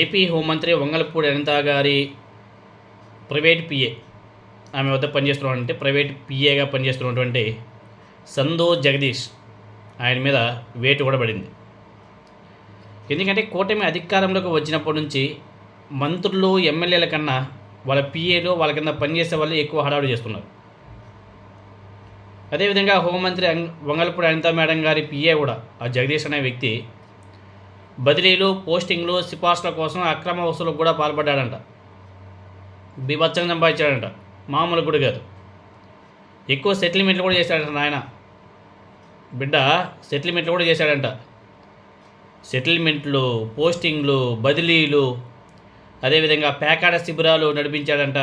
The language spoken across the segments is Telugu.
ఏపీ హోంమంత్రి వంగలపూడి అనిత గారి ప్రైవేట్ పిఏ, ఆమె వద్ద పనిచేస్తున్నటువంటి ప్రైవేట్ పిఏగా పనిచేస్తున్నటువంటి సందో జగదీష్ ఆయన మీద వేటు కూడా పడింది. ఎందుకంటే కూటమి అధికారంలోకి వచ్చినప్పటి నుంచి మంత్రులు ఎమ్మెల్యేల కన్నా వాళ్ళ పిఏలు వాళ్ళ కింద పనిచేసే వాళ్ళు ఎక్కువ హడావుడి చేస్తున్నారు. అదేవిధంగా హోంమంత్రి వంగలపూడి అనిత మేడం గారి పిఏ కూడా ఆ జగదీష్ అనే వ్యక్తి బదిలీలు, పోస్టింగ్లు, సిఫార్సుల కోసం అక్రమ వసూలకు కూడా పాల్పడ్డాడంట. బీభత్సంగా సంపాదించాడంట, మామూలు కూడా కాదు. ఎక్కువ సెటిల్మెంట్లు కూడా చేశాడంట నాయన బిడ్డ, సెటిల్మెంట్లు కూడా చేశాడంట. సెటిల్మెంట్లు, పోస్టింగ్లు, బదిలీలు, అదేవిధంగా పేకాడ శిబిరాలు నడిపించాడంట.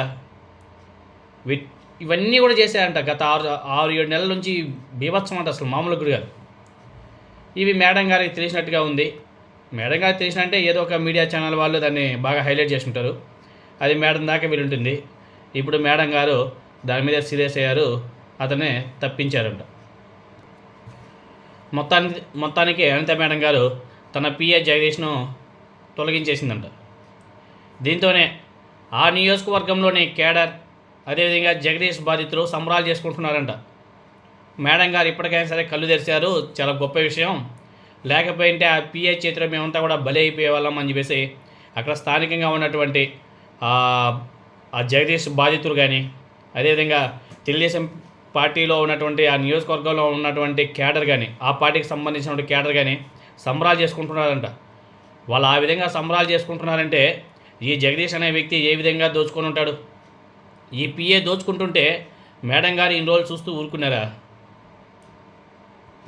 ఇవన్నీ కూడా చేశాడంట. గత 6-7 నెలల నుంచి బీభత్సం అంట, అసలు మామూలు కూడా కాదు. ఇవి మేడం గారికి తెలిసినట్టుగా ఉంది. మేడం గారికి తెలిసినంటే ఏదో ఒక మీడియా ఛానల్ వాళ్ళు దాన్ని బాగా హైలైట్ చేసి ఉంటారు. అది మేడం దాకా వెళ్ళుంటుంది. ఇప్పుడు మేడం గారు దాని మీద సీరియస్ అయ్యారు, అతనే తప్పించారంట. మొత్తానికి అనిత మేడం గారు తన పిఏ జగదీష్ను తొలగించేసిందంట. దీంతోనే ఆ నియోజకవర్గంలోని కేడర్, అదేవిధంగా జగదీష్ బాధితులు సంబరాలు చేసుకుంటున్నారంట. మేడం గారు ఇప్పటికైనా సరే కళ్ళు తెరిచారు, చాలా గొప్ప విషయం. లేకపోయింటే ఆ పిఏ చేతిలో మేమంతా కూడా బలి అయిపోయేవాళ్ళం అని చెప్పేసి అక్కడ స్థానికంగా ఉన్నటువంటి ఆ జగదీష్ బాధితులు కానీ, అదేవిధంగా తెలుగుదేశం పార్టీలో ఉన్నటువంటి ఆ నియోజకవర్గంలో ఉన్నటువంటి కేడర్ కానీ, ఆ పార్టీకి సంబంధించినటువంటి కేడర్ కానీ సంబరాలు చేసుకుంటున్నారంట. వాళ్ళు ఆ విధంగా సంబరాలు చేసుకుంటున్నారంటే ఈ జగదీష్ అనే వ్యక్తి ఏ విధంగా దోచుకొని ఉంటాడు? ఈ పిఏ దోచుకుంటుంటే మేడం గారు ఇన్ని రోజులు చూస్తూ ఊరుకున్నారా?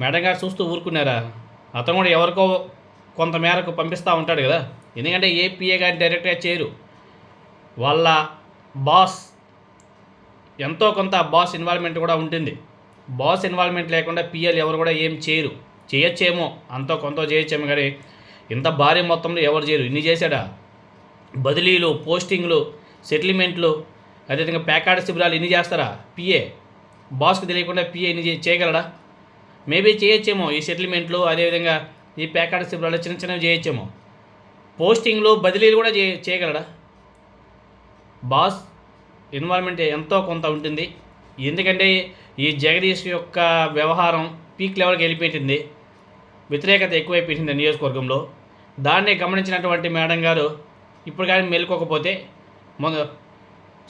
మేడం గారు చూస్తూ ఊరుకున్నారా? అతను కూడా ఎవరికో కొంత మేరకు పంపిస్తూ ఉంటాడు కదా. ఎందుకంటే ఏ పిఏ గారిని డైరెక్ట్గా చేయరు. వాళ్ళ బాస్ ఎంతో కొంత బాస్ ఇన్వాల్వ్మెంట్ కూడా ఉంటుంది. బాస్ ఇన్వాల్వ్మెంట్ లేకుండా పిఏలు ఎవరు కూడా ఏం చేయరు. చేయొచ్చేమో, అంతో కొంత చేయొచ్చేమో, కానీ ఇంత భారీ మొత్తంలో ఎవరు చేయరు. ఇన్ని చేశాడా? బదిలీలు, పోస్టింగ్లు, సెటిల్మెంట్లు, అదేవిధంగా పేకాడ శిబిరాలు ఇన్ని చేస్తారా పిఏ? బాస్కి తెలియకుండా పిఏ ఇన్ని చేయగలడా? మేబీ చేయొచ్చేమో. ఈ సెటిల్మెంట్లు, అదేవిధంగా ఈ పేకాడ శిబిరాలు చిన్న చిన్నవి చేయొచ్చేమో. పోస్టింగ్లు, బదిలీలు కూడా చేయగలడా? బాస్ ఇన్వాల్వ్మెంట్ ఎంతో కొంత ఉంటుంది. ఎందుకంటే ఈ జగదీష్ యొక్క వ్యవహారం పీక్ లెవెల్కి వెళ్ళిపోయింది, వ్యతిరేకత ఎక్కువైపోయింది నియోజకవర్గంలో. దాన్ని గమనించినటువంటి మేడం గారు ఇప్పుడు కానీ మెలుకోకపోతే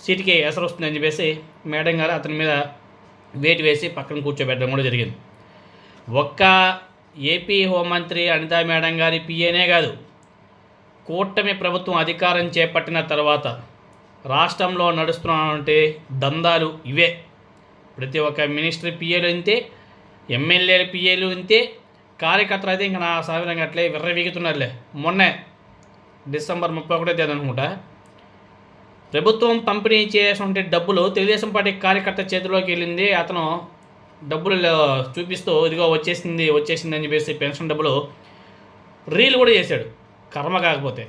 సీటుకి ఎసరు వస్తుందని చెప్పేసి మేడం గారు అతని మీద వేటు వేసి పక్కన కూర్చోబెట్టడం కూడా జరిగింది. ఒక్క ఏపీ హోంమంత్రి అనితా మేడం గారి పిఏనే కాదు, కూటమి ప్రభుత్వం అధికారం చేపట్టిన తర్వాత రాష్ట్రంలో నడుస్తున్నటువంటి దందాలు ఇవే. ప్రతి ఒక్క మినిస్ట్రీ పిఏలు ఇంతే, ఎమ్మెల్యేల పిఏలు ఇంతే, కార్యకర్తలు అయితే ఇంకా నా సాధారణంగా అట్లే విర్రవీగుతున్నారులే. మొన్నే డిసెంబర్ 31 తేదీ అనుకుంటా ప్రభుత్వం పంపిణీ చేసినటువంటి డబ్బులు తెలుగుదేశం పార్టీ కార్యకర్త చేతిలోకి వెళ్ళింది. అతను డబ్బులు చూపిస్తూ ఇదిగో వచ్చేసింది అని చెప్పేసి పెన్షన్ డబ్బులు రీల్ కూడా చేశాడు. కర్మ కాకపోతే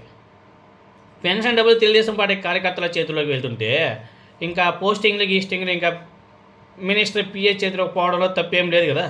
పెన్షన్ డబ్బులు తెలుగుదేశం పార్టీ కార్యకర్తల చేతిలోకి వెళ్తుంటే ఇంకా పోస్టింగ్లు, గీస్టింగ్లు, ఇంకా మినిస్టర్ పిఏ చేతిలోకి పోవడంలో తప్పేం లేదు కదా.